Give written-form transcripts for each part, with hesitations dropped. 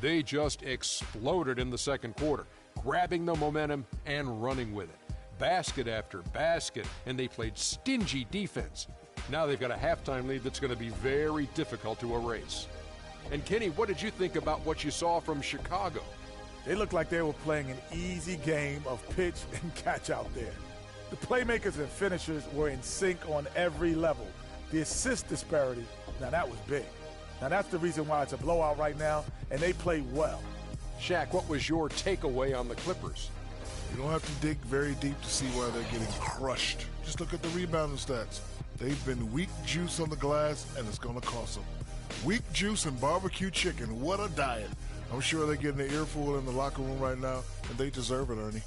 They just exploded in the second quarter, grabbing the momentum and running with it. Basket after basket, and they played stingy defense. Now they've got a halftime lead that's going to be very difficult to erase. And Kenny, what did you think about what you saw from Chicago? They looked like they were playing an easy game of pitch and catch out there. The playmakers and finishers were in sync on every level. The assist disparity, now that was big. Now that's the reason why it's a blowout right now, and they played well. Shaq, what was your takeaway on the Clippers? You don't have to dig very deep to see why they're getting crushed. Just look at the rebounding stats. They've been weak juice on the glass, and it's going to cost them. Weak juice and barbecue chicken, what a diet. I'm sure they're getting an earful in the locker room right now, and they deserve it, Ernie.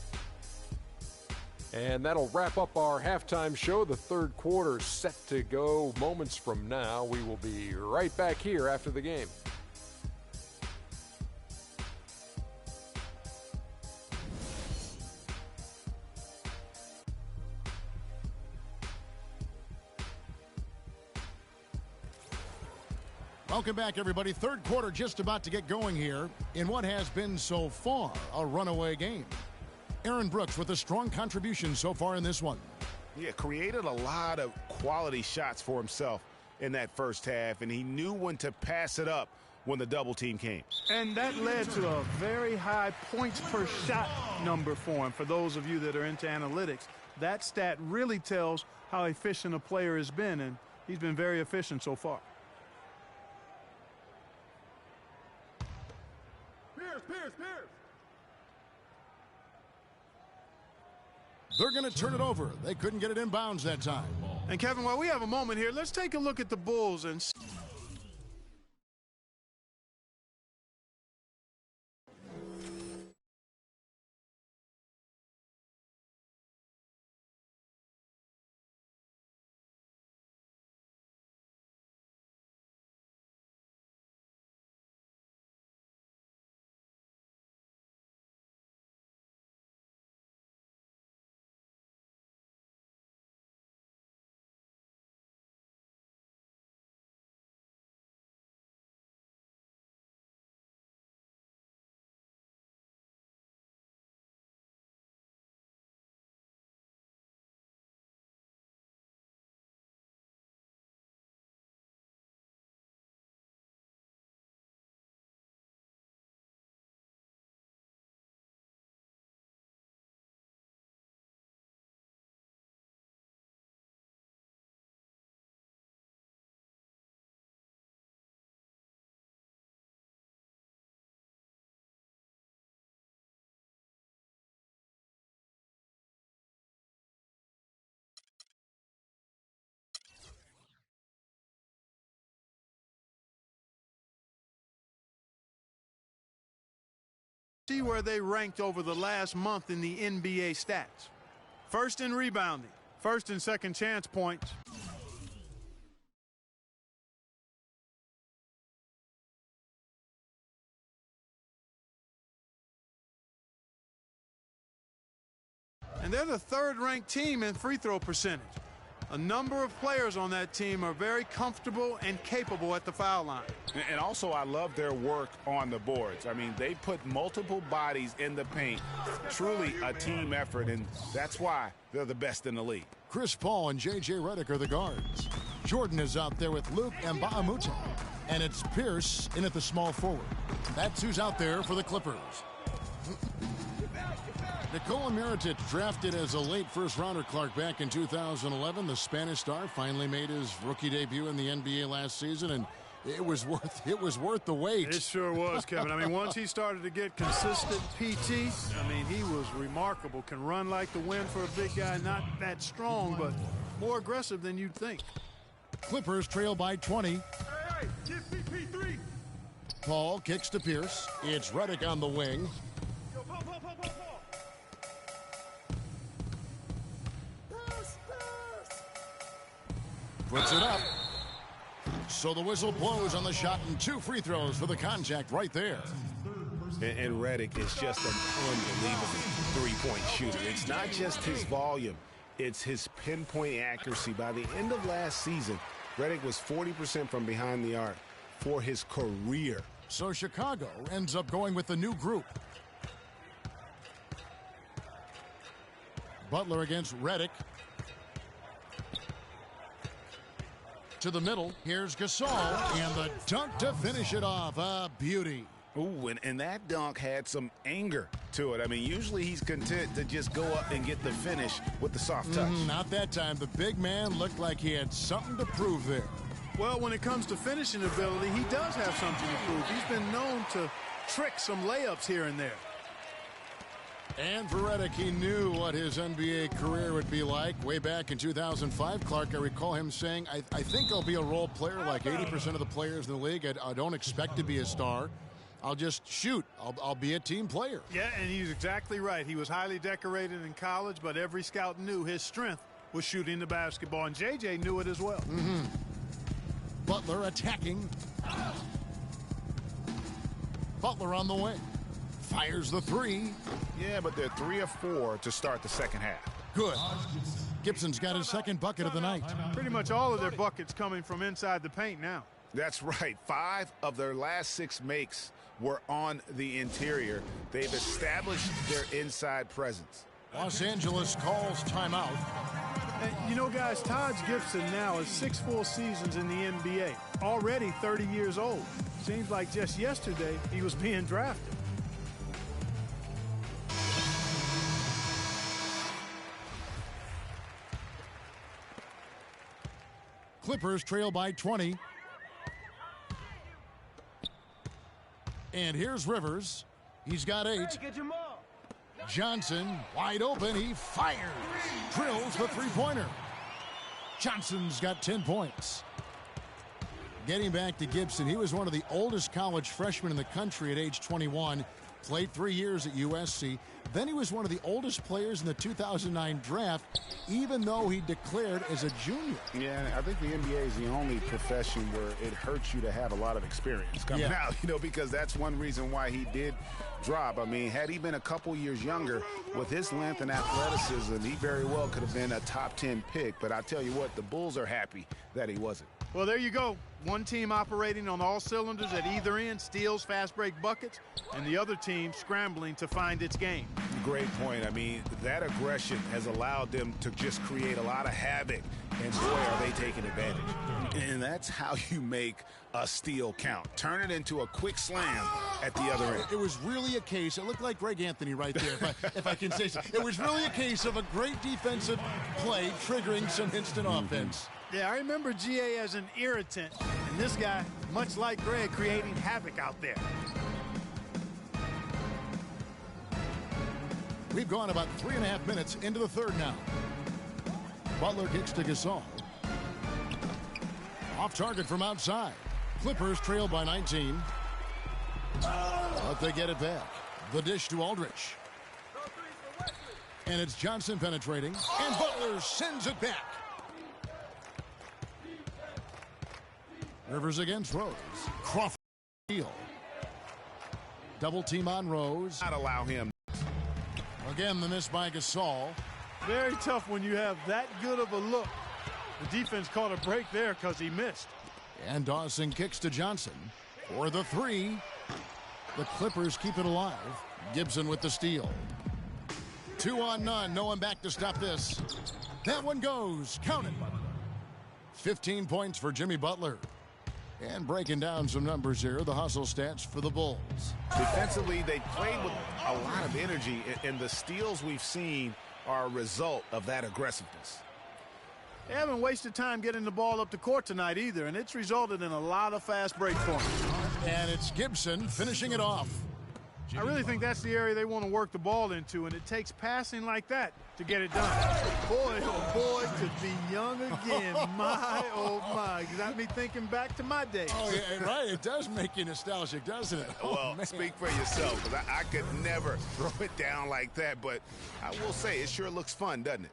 And that'll wrap up our halftime show. The third quarter set to go moments from now. We will be right back here after the game. Welcome back, everybody. Third quarter just about to get going here in what has been so far a runaway game. Aaron Brooks with a strong contribution so far in this one. Yeah, created a lot of quality shots for himself in that first half, and he knew when to pass it up when the double team came. And that led to a very high points per shot number for him. For those of you that are into analytics, that stat really tells how efficient a player has been, and he's been very efficient so far. They're going to turn it over. They couldn't get it inbounds that time. And Kevin, while we have a moment here, let's take a look at the Bulls and see where they ranked over the last month in the NBA stats. First in rebounding, first and second chance points. And they're the third-ranked team in free throw percentage. A number of players on that team are very comfortable and capable at the foul line. And also, I love their work on the boards. I mean, they put multiple bodies in the paint. Truly a team effort, and that's why they're the best in the league. Chris Paul and J.J. Redick are the guards. Jordan is out there with Luke and Mbamute. And it's Pierce in at the small forward. That's who's out there for the Clippers. Nikola Mirotic, drafted as a late first-rounder, Clark, back in 2011. The Spanish star finally made his rookie debut in the NBA last season, and it was worth the wait. It sure was, Kevin. I mean, once he started to get consistent PT, I mean, he was remarkable. Can run like the wind for a big guy, not that strong, but more aggressive than you'd think. Clippers trail by 20. Paul kicks to Pierce. It's Redick on the wing. Puts it up. So the whistle blows on the shot, and 2 free throws for the contact right there. And Redick is just an unbelievable three-point shooter. It's not just his volume, it's his pinpoint accuracy. By the end of last season, Redick was 40% from behind the arc for his career. So Chicago ends up going with the new group. Butler against Redick. To the middle. Here's Gasol. And the dunk to finish it off. A beauty. Ooh, and that dunk had some anger to it. I mean, usually he's content to just go up and get the finish with the soft touch. Not that time. The big man looked like he had something to prove there. Well, when it comes to finishing ability, he does have something to prove. He's been known to trick some layups here and there. And for Redick, he knew what his NBA career would be like. Way back in 2005, Clark, I recall him saying, I think I'll be a role player like 80% of the players in the league. I don't expect to be a star. I'll just shoot. I'll be a team player. Yeah, and he's exactly right. He was highly decorated in college, but every scout knew his strength was shooting the basketball, and J.J. knew it as well. Butler attacking. Butler on the way. Fires the three. Yeah, but they're 3 of 4 to start the second half. Good. Gibson's got his second bucket of the night. Pretty much all of their buckets coming from inside the paint now. That's right. 5 of their last 6 makes were on the interior. They've established their inside presence. Los Angeles calls timeout. And you know, guys, Taj Gibson now is 6 full seasons in the NBA, already 30 years old. Seems like just yesterday he was being drafted. Clippers trail by 20. And here's Rivers. He's got 8. Johnson wide open. He fires. Drills the three-pointer. Johnson's got 10 points. Getting back to Gibson, he was one of the oldest college freshmen in the country at age 21. Played 3 years at USC. Then he was one of the oldest players in the 2009 draft, even though he declared as a junior. Yeah, I think the NBA is the only profession where it hurts you to have a lot of experience coming out, because that's one reason why he did drop. I mean, had he been a couple years younger, with his length and athleticism, he very well could have been a top 10 pick. But I tell you what, the Bulls are happy that he wasn't. Well, there you go. One team operating on all cylinders at either end, steals, fast break buckets, and the other team scrambling to find its game. Great point. I mean, that aggression has allowed them to just create a lot of havoc, and boy, are they taking advantage. And that's how you make a steal count. Turn it into a quick slam at the other end. It was really a case, it looked like Greg Anthony right there, if I can say so. It was really a case of a great defensive play triggering some instant offense. Yeah, I remember GA as an irritant, and this guy, much like Greg, creating havoc out there. We've gone about 3.5 minutes into the third now. Butler kicks to Gasol. Off target from outside. Clippers trail by 19. But they get it back. The dish to Aldridge. And it's Johnson penetrating. And Butler sends it back. Rivers against Rose. Crawford steal. Double team on Rose. Not allow him. Again, the miss by Gasol. Very tough when you have that good of a look. The defense caught a break there because he missed. And Dawson kicks to Johnson for the three. The Clippers keep it alive. Gibson with the steal. 2 on none. No one back to stop this. That one goes. Count it. 15 points for Jimmy Butler. And breaking down some numbers here, the hustle stats for the Bulls. Defensively, they played with a lot of energy, and the steals we've seen are a result of that aggressiveness. They haven't wasted time getting the ball up the court tonight either, and it's resulted in a lot of fast break points. And it's Gibson finishing it off. I really think that's the area they want to work the ball into, and it takes passing like that to get it done. Boy, oh boy, to be young again. My, oh my. Got me thinking back to my days. Oh, yeah, right. It does make you nostalgic, doesn't it? Well, speak for yourself, because I could never throw it down like that, but I will say it sure looks fun, doesn't it?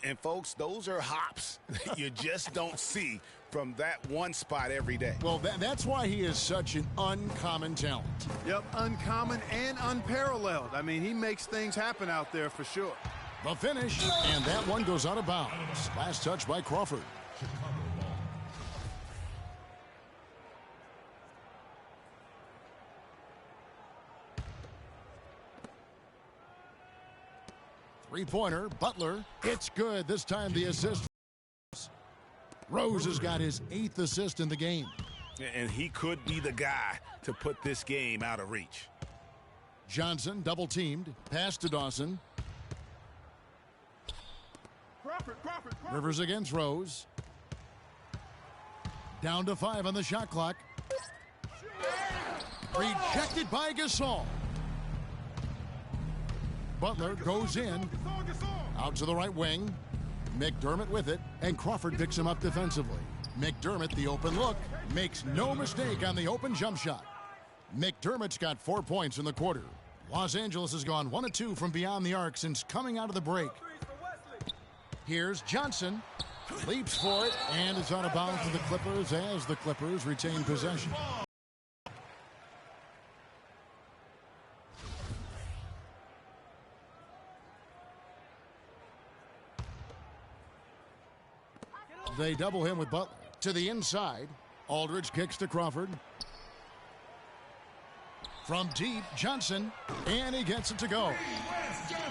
And folks, those are hops that you just don't see from that one spot every day. Well, that's why he is such an uncommon talent. Yep, uncommon and unparalleled. I mean, he makes things happen out there for sure. The finish, and that one goes out of bounds. Last touch by Crawford. Three-pointer, Butler. It's good. This time the assist. Rose has got his 8th assist in the game. And he could be the guy to put this game out of reach. Johnson double-teamed. Pass to Dawson. Rivers against Rose. Down to 5 on the shot clock. Rejected by Gasol. Butler goes in. Out to the right wing. McDermott with it, and Crawford picks him up defensively. McDermott, the open look, makes no mistake on the open jump shot. McDermott's got 4 points in the quarter. Los Angeles has gone 1 of 2 from beyond the arc since coming out of the break. Here's Johnson. Leaps for it, and it's out of bounds to the Clippers as the Clippers retain possession. They double him with Butler. To the inside. Aldridge kicks to Crawford. From deep, Johnson. And he gets it to go.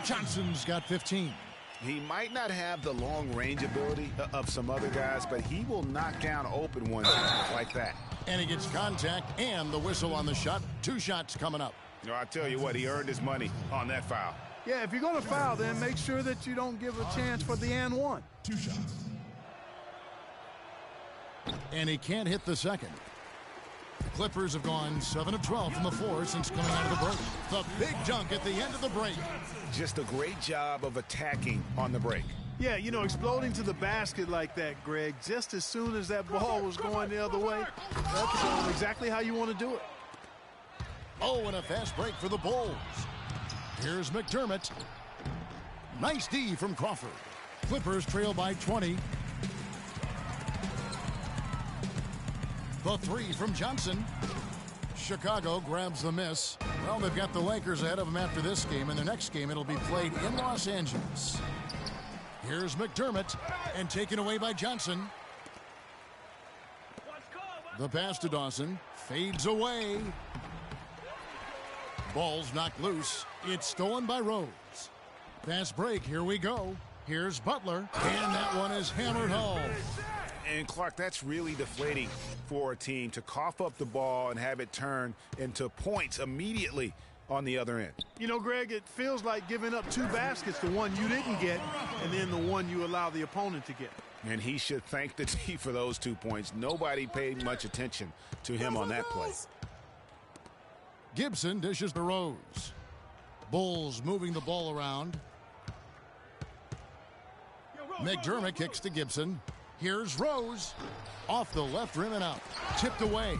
Johnson's got 15. He might not have the long-range ability of some other guys, but he will knock down open ones like that. And he gets contact and the whistle on the shot. 2 shots coming up. You know, I tell you what, he earned his money on that foul. Yeah, if you're going to foul, then make sure that you don't give a chance for the and one. 2 shots. And he can't hit the second. The Clippers have gone 7 of 12 from the floor since coming out of the break. The big dunk at the end of the break. Just a great job of attacking on the break. Yeah, you know, exploding to the basket like that, Greg, just as soon as that ball was going the other way, that's exactly how you want to do it. Oh, and a fast break for the Bulls. Here's McDermott. Nice D from Crawford. Clippers trail by 20. The 3 from Johnson. Chicago grabs the miss. Well, they've got the Lakers ahead of them after this game. In their next game, it'll be played in Los Angeles. Here's McDermott, and taken away by Johnson. The pass to Dawson. Fades away. Ball's knocked loose. It's stolen by Rose. Fast break. Here we go. Here's Butler. And that one is hammered home. And, Clark, that's really deflating for a team to cough up the ball and have it turn into points immediately on the other end. You know, Greg, it feels like giving up 2 baskets, the one you didn't get, and then the one you allow the opponent to get. And he should thank the team for those 2 points. Nobody paid much attention to him on that play. Gibson dishes to Rose. Bulls moving the ball around. McDermott kicks to Gibson. Here's Rose. Off the left rim and out. Tipped away.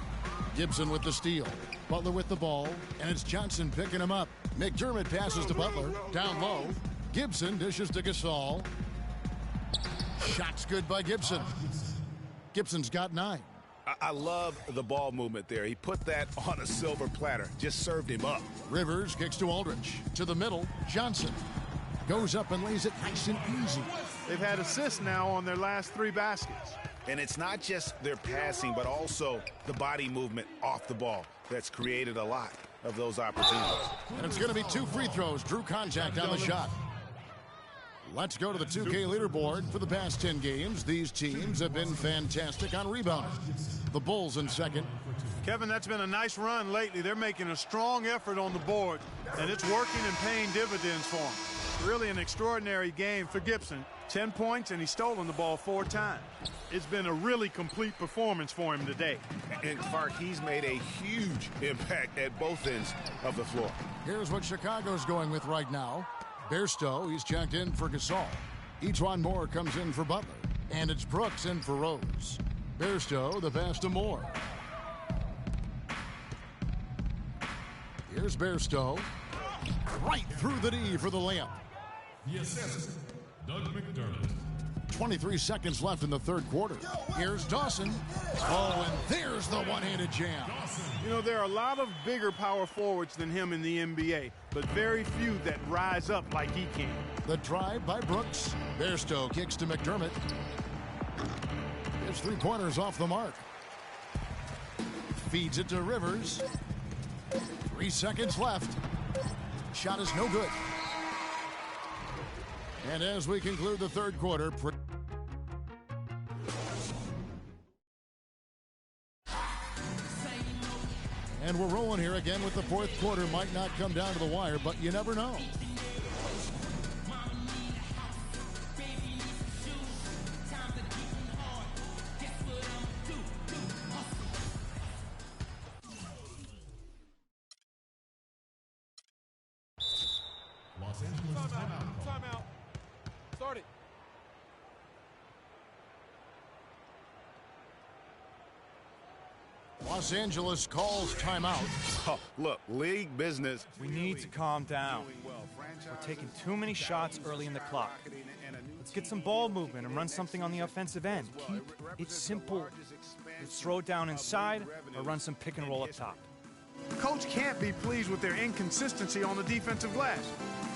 Gibson with the steal. Butler with the ball. And it's Johnson picking him up. McDermott passes to Butler. Down low. Gibson dishes to Gasol. Shots good by Gibson. Gibson's got 9. I love the ball movement there. He put that on a silver platter. Just served him up. Rivers kicks to Aldridge. To the middle. Johnson goes up and lays it nice and easy. They've had assists now on their last 3 baskets. And it's not just their passing, but also the body movement off the ball that's created a lot of those opportunities. And it's going to be 2 free throws. Drew contact on the shot. Let's go to the 2K leaderboard. For the past 10 games, these teams have been fantastic on rebounding. The Bulls in second. Kevin, that's been a nice run lately. They're making a strong effort on the board, and it's working and paying dividends for them. Really an extraordinary game for Gibson. 10 points, and he's stolen the ball 4 times. It's been a really complete performance for him today. And, Clark, he's made a huge impact at both ends of the floor. Here's what Chicago's going with right now. Bairstow, he's checked in for Gasol. Each Moore comes in for Butler. And it's Brooks in for Rose. Bairstow, the pass to Moore. Here's Bairstow. Right through the D for the layup. Yes, Doug McDermott. 23 seconds left in the third quarter. Here's Dawson. Oh, and there's the one-handed jam. You know, there are a lot of bigger power forwards than him in the NBA, but very few that rise up like he can. The drive by Brooks. Bairstow kicks to McDermott. His 3-pointers off the mark. Feeds it to Rivers. 3 seconds left. Shot is no good. And as we conclude the third quarter, and we're rolling here again with the fourth quarter. Might not come down to the wire, but you never know. Los Angeles timeout. Timeout. Start it. Los Angeles calls timeout. Oh, look, league business. We need to calm down. We're taking too many shots early in the clock. Let's get some ball movement and run something on the offensive end. Keep it simple. Let's throw it down inside or run some pick and roll up top. The coach can't be pleased with their inconsistency on the defensive glass.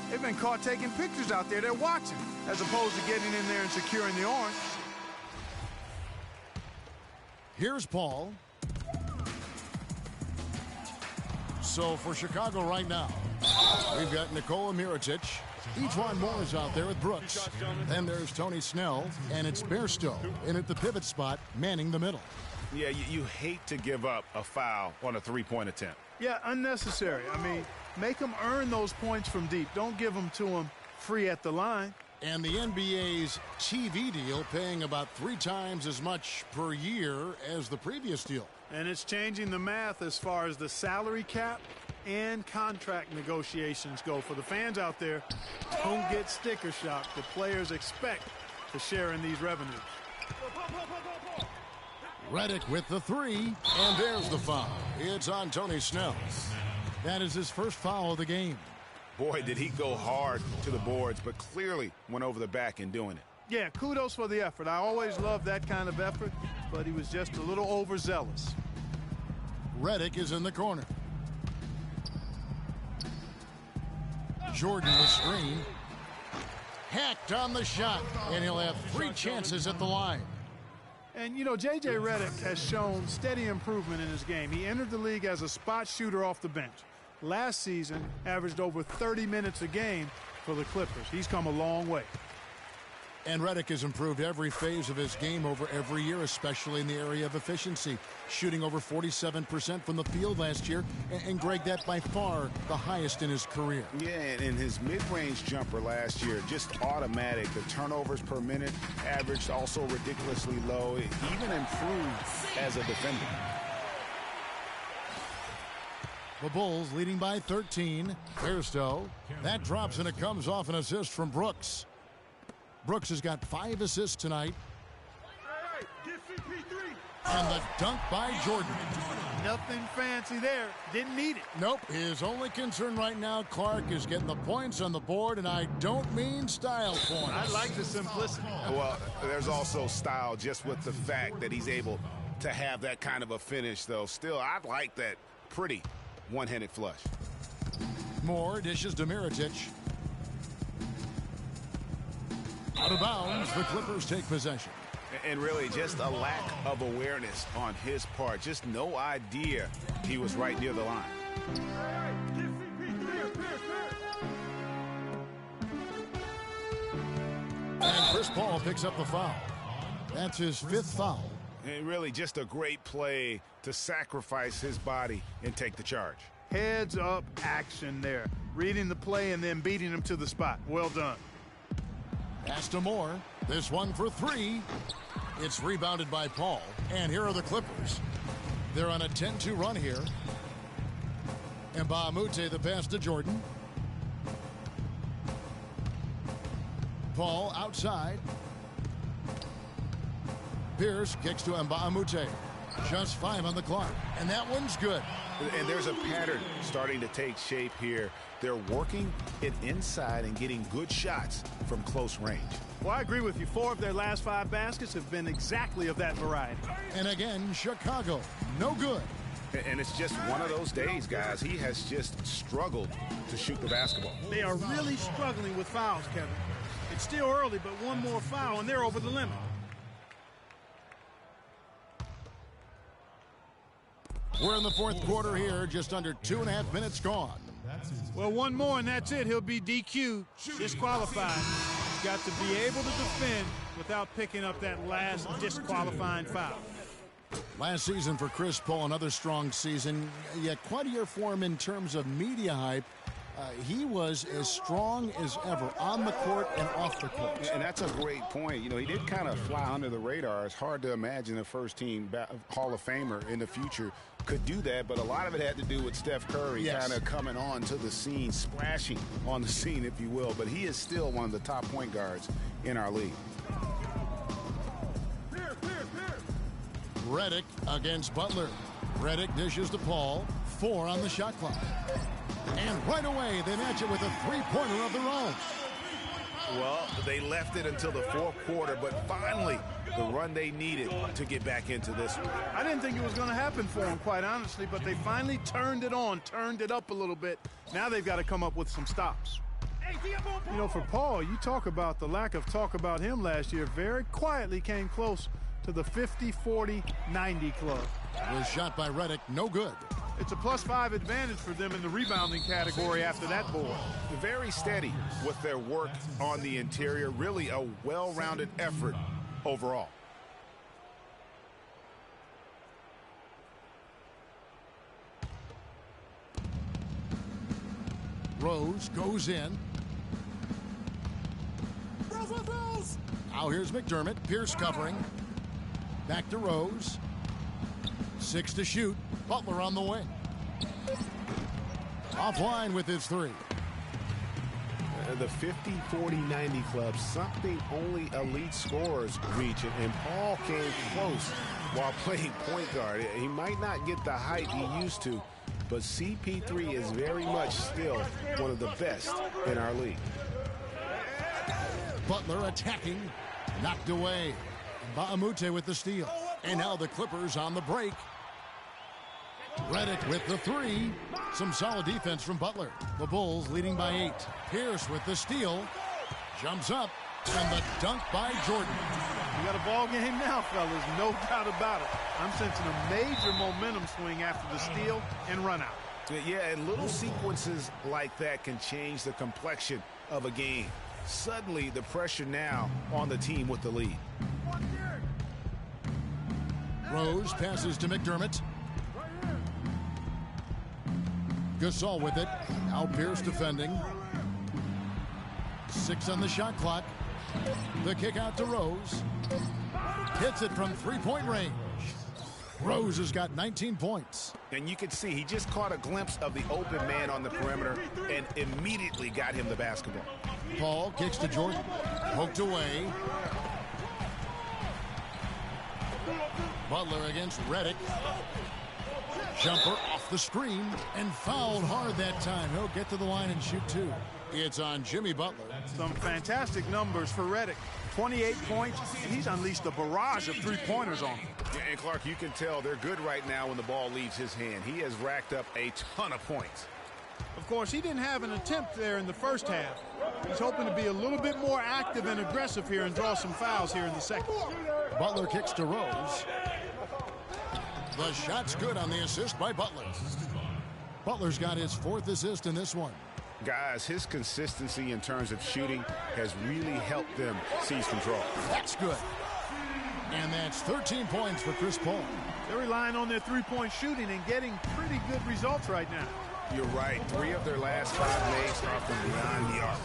They've been caught taking pictures out there. They're watching, as opposed to getting in there and securing the orange. Here's Paul. So for Chicago right now, we've got Nikola Mirotic. Ejuan Moore is out there with Brooks. Then there's Tony Snell, and it's Bairstow in at the pivot spot, manning the middle. Yeah, you hate to give up a foul on a three-point attempt. Yeah, unnecessary. I mean, make them earn those points from deep. Don't give them to them free at the line. And the NBA's TV deal paying about 3 times as much per year as the previous deal. And it's changing the math as far as the salary cap and contract negotiations go. For the fans out there, don't get sticker shock. The players expect to share in these revenues. Redick with the 3, and there's the foul. It's on Tony Snell. That is his first foul of the game. Boy, did he go hard to the boards, but clearly went over the back in doing it. Yeah, kudos for the effort. I always love that kind of effort, but he was just a little overzealous. Redick is in the corner. Jordan the screen. Hacked on the shot, and he'll have 3 chances at the line. And, you know, J.J. Redick has shown steady improvement in his game. He entered the league as a spot shooter off the bench. Last season, averaged over 30 minutes a game for the Clippers. He's come a long way. And Redick has improved every phase of his game over every year, especially in the area of efficiency, shooting over 47% from the field last year. And Greg, that by far the highest in his career. Yeah, and his mid-range jumper last year, just automatic. The turnovers per minute averaged also ridiculously low. It even improved as a defender. The Bulls leading by 13. Bairstow. That drops, and it comes off an assist from Brooks. Brooks has got 5 assists tonight. And the dunk by Jordan. Nothing fancy there. Didn't need it. Nope. His only concern right now, Clark, is getting the points on the board, and I don't mean style points. I like the simplicity. Well, there's also style just with the fact that he's able to have that kind of a finish, though. Still, I like that pretty one-handed flush. Moore dishes to Mirotic. Out of bounds, the Clippers take possession. And really just a lack of awareness on his part. Just no idea he was right near the line. And Chris Paul picks up the foul. That's his 5th foul. And really just a great play to sacrifice his body and take the charge. Heads up action there. Reading the play and then beating him to the spot. Well done. Pass to Moore. This one for 3. It's rebounded by Paul. And here are the Clippers. They're on a 10-2 run here. And Mbamute the pass to Jordan. Paul outside. Pierce kicks to Mbamute. Just 5 on the clock. And that one's good. And there's a pattern starting to take shape here. They're working it inside and getting good shots from close range. Well, I agree with you. 4 of their last 5 baskets have been exactly of that variety. And again, Chicago, no good. And it's just one of those days, guys. He has just struggled to shoot the basketball. They are really struggling with fouls, Kevin. It's still early, but one more foul, and they're over the limit. We're in the fourth quarter here, just under 2.5 minutes gone. Well, one more, and that's it. He'll be DQ'd, disqualified. He's got to be able to defend without picking up that last disqualifying foul. Last season for Chris Paul, another strong season, yet quite a year for him in terms of media hype. He was as strong as ever on the court and off the court. And that's a great point. You know, he did kind of fly under the radar. It's hard to imagine a first-team Hall of Famer in the future could do that, but a lot of it had to do with Steph Curry kind of coming on to the scene, splashing on the scene, if you will. But he is still one of the top point guards in our league. Redick against Butler. Redick dishes to Paul. 4 on the shot clock. And right away, they match it with a three-pointer of their own. Well, they left it until the fourth quarter, but finally, the run they needed to get back into this one. I didn't think it was going to happen for them, quite honestly, but they finally turned it on, turned it up a little bit. Now they've got to come up with some stops. You know, for Paul, you talk about the lack of talk about him last year. Very quietly came close to the 50-40-90 club. Was shot by Redick, no good. It's a +5 advantage for them in the rebounding category after that board. Very steady with their work on the interior. Really a well-rounded effort overall. Rose goes in. Now here's McDermott. Pierce covering. Back to Rose. 6 to shoot. Butler on the wing. Offline with his 3. The 50-40-90 club, something only elite scorers reach it, and Paul came close while playing point guard. He might not get the height he used to, but CP3 is very much still one of the best in our league. Butler attacking. Knocked away. Baamute with the steal. And now the Clippers on the break. Redick with the 3. Some solid defense from Butler. The Bulls leading by 8. Pierce with the steal. Jumps up. And the dunk by Jordan. You got a ball game now, fellas. No doubt about it. I'm sensing a major momentum swing after the steal and run out. Yeah, and little sequences like that can change the complexion of a game. Suddenly, the pressure now on the team with the lead. Rose passes to McDermott. Gasol with it. Now Pierce defending. 6 on the shot clock. The kick out to Rose. Hits it from three-point range. Rose has got 19 points. And you can see he just caught a glimpse of the open man on the perimeter and immediately got him the basketball. Paul kicks to Jordan. Poked away. Butler against Redick. Jumper off the screen and fouled hard that time. He'll get to the line and shoot 2. It's on Jimmy Butler. Some fantastic numbers for Redick. 28 points, and he's unleashed a barrage of three-pointers on him. Yeah, and Clark, you can tell they're good right now when the ball leaves his hand. He has racked up a ton of points. Of course, he didn't have an attempt there in the first half. He's hoping to be a little bit more active and aggressive here and draw some fouls here in the second. Butler kicks to Rose. The shot's good on the assist by Butler. Butler's got his 4th assist in this one. Guys, his consistency in terms of shooting has really helped them seize control. That's good. And that's 13 points for Chris Paul. They're relying on their three-point shooting and getting pretty good results right now. You're right. 3 of their last 5 makes are from beyond the arc.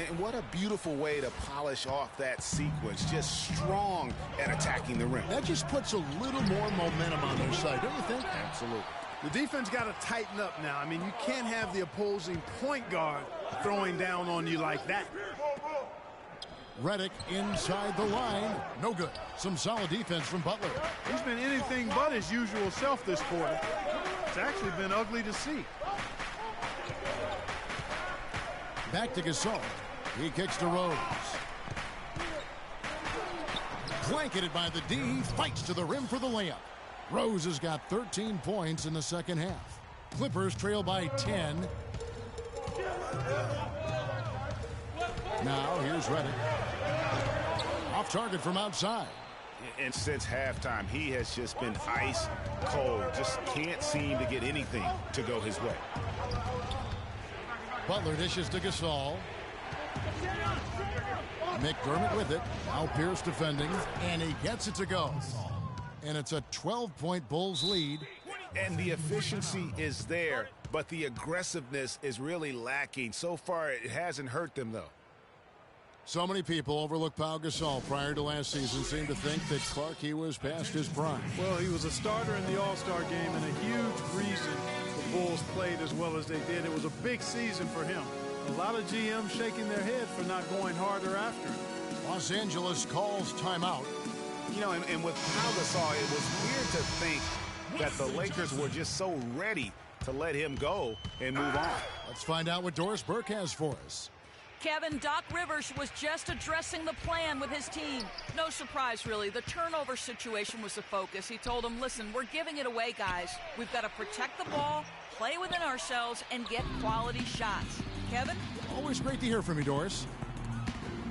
And what a beautiful way to polish off that sequence. Just strong at attacking the rim. That just puts a little more momentum on their side, don't you think? Absolutely. The defense got to tighten up now. I mean, you can't have the opposing point guard throwing down on you like that. Redick inside the line. No good. Some solid defense from Butler. He's been anything but his usual self this quarter. It's actually been ugly to see. Back to Gasol. He kicks to Rose. Blanketed by the D. Fights to the rim for the layup. Rose has got 13 points in the second half. Clippers trail by 10. Now here's Redick. Off target from outside. And since halftime, he has just been ice cold. Just can't seem to get anything to go his way. Butler dishes to Gasol. McDermott with it. Now Pierce defending, and he gets it to go. And it's a 12-point Bulls lead. And the efficiency is there, but the aggressiveness is really lacking. So far, it hasn't hurt them, though. So many people overlook Pau Gasol prior to last season seem to think that Clark, he was past his prime. Well, he was a starter in the All-Star game and a huge reason the Bulls played as well as they did. It was a big season for him. A lot of GMs shaking their head for not going harder after him. Los Angeles calls timeout. You know, and with Pau Gasol, it was weird to think that the Lakers were just so ready to let him go and move on. Let's find out what Doris Burke has for us. Kevin, Doc Rivers was just addressing the plan with his team. No surprise, really. The turnover situation was the focus. He told them, listen, we're giving it away, guys. We've got to protect the ball, play within ourselves, and get quality shots. Kevin? Always great to hear from you, Doris.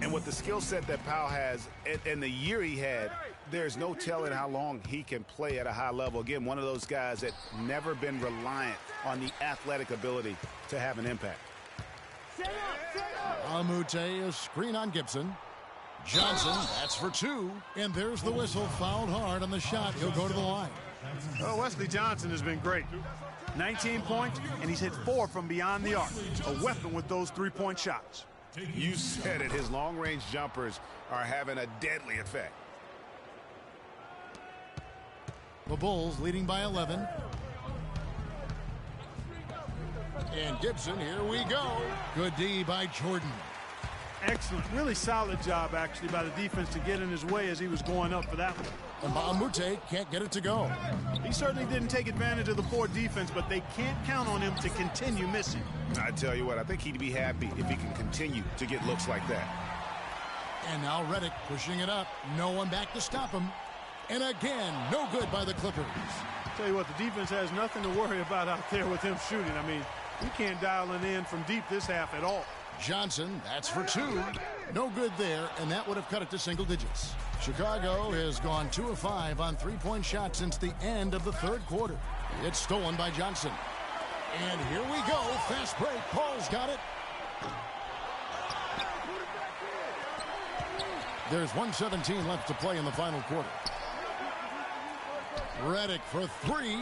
And with the skill set that Pau has and the year he had, there's no telling how long he can play at a high level. Again, one of those guys that never been reliant on the athletic ability to have an impact. Amute, a screen on Gibson. Johnson, that's for two. And there's the whistle, fouled hard on the shot. He'll go to the line. Well, Wesley Johnson has been great. 19 points, and he's hit 4 from beyond the arc. A weapon with those three-point shots. You said it. His long-range jumpers are having a deadly effect. The Bulls leading by 11. And Gibson, here we go. Good D by Jordan. Excellent. Really solid job, actually, by the defense to get in his way as he was going up for that one. And Baamute can't get it to go. He certainly didn't take advantage of the poor defense, but they can't count on him to continue missing. I tell you what, I think he'd be happy if he can continue to get looks like that. And now Redick pushing it up. No one back to stop him. And again, no good by the Clippers. Tell you what, the defense has nothing to worry about out there with him shooting. I mean, we can't dial it in from deep this half at all. Johnson, that's for two. No good there, and that would have cut it to single digits. Chicago has gone 2 of 5 on three-point shots since the end of the third quarter. It's stolen by Johnson. And here we go. Fast break. Paul's got it. There's 1:17 left to play in the final quarter. Redick for three.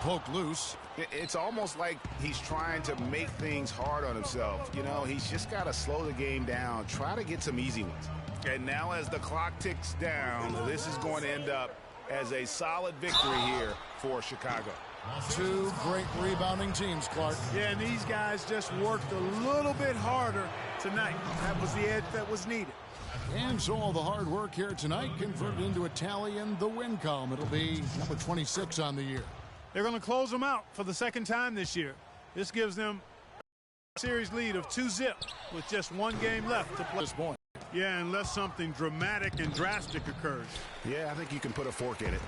Poked loose. It's almost like he's trying to make things hard on himself. You know, he's just got to slow the game down, try to get some easy ones. And now as the clock ticks down, this is going to end up as a solid victory here for Chicago. Two great rebounding teams, Clark. Yeah, and these guys just worked a little bit harder tonight. That was the edge that was needed. And so all the hard work here tonight converted into a tally in the win column. It'll be number 26 on the year. They're going to close them out for the second time this year. This gives them a series lead of 2-0 with just one game left to play. This point. Yeah, unless something dramatic and drastic occurs. Yeah, I think you can put a fork in it.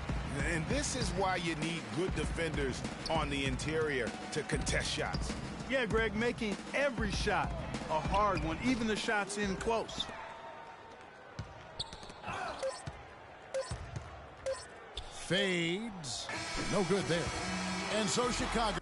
And this is why you need good defenders on the interior to contest shots. Yeah, Greg, making every shot a hard one, even the shots in close. Fades. No good there. And so Chicago